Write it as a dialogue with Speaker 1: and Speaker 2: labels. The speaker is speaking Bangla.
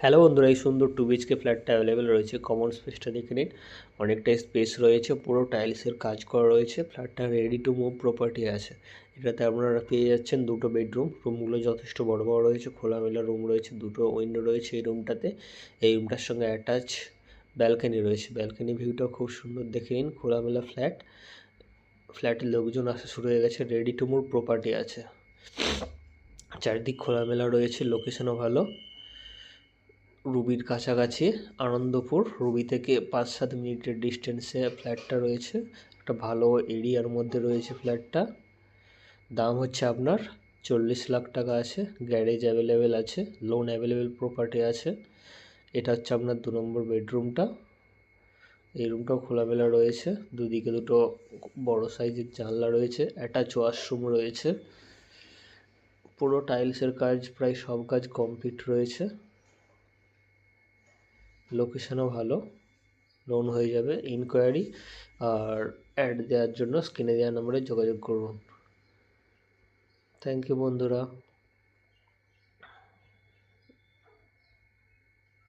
Speaker 1: হ্যালো বন্ধুরা, এই সুন্দর 2 BHK ফ্ল্যাটটা অ্যাভেলেবেল রয়েছে। কমন স্পেসটা দেখে নিন, অনেকটাই স্পেস রয়েছে, পুরো টাইলসের কাজ করা রয়েছে। ফ্ল্যাটটা রেডি টু মুভ প্রপার্টি আছে। এটাতে আপনারা পেয়ে যাচ্ছেন দুটো বেডরুম। রুমগুলো যথেষ্ট বড় বড় রয়েছে, খোলামেলা রুম রয়েছে, দুটো উইন্ডো রয়েছে এই রুমটাতে। এই রুমটার সঙ্গে অ্যাটাচ ব্যালকনি রয়েছে। ব্যালকনি ভিউটাও খুব সুন্দর, দেখে নিন। খোলামেলা ফ্ল্যাট, ফ্ল্যাটে লোকজন আসা শুরু হয়ে গেছে। রেডি টু মুভ প্রপার্টি আছে, চারিদিক খোলামেলা রয়েছে, লোকেশনও ভালো। রুবির কাছাকাছি আনন্দপুর, রুবি থেকে 5-7 মিনিটের ডিস্টেন্সে ফ্ল্যাটটা রয়েছে। একটা ভালো এরিয়ার মধ্যে রয়েছে ফ্ল্যাটটা। দাম হচ্ছে আপনার 40 লাখ টাকা আছে। গ্যারেজ অ্যাভেলেবেল আছে, লোন অ্যাভেলেবেল প্রপার্টি আছে। এটা হচ্ছে আপনার 2 নম্বর বেডরুমটা। এই রুমটাও খোলামেলা রয়েছে, দুদিকে দুটো বড় সাইজের জানলা রয়েছে, অ্যাটাচ ওয়াশরুম রয়েছে। পুরো টাইলসের কাজ, প্রায় সব কাজ কমপ্লিট রয়েছে। লোকেশনও ভালো, লোন হয়ে যাবে। ইনকোয়ারি আর অ্যাড দেওয়ার জন্য স্ক্রিনে দেওয়া নম্বরে যোগাযোগ করুন। থ্যাংক ইউ বন্ধুরা।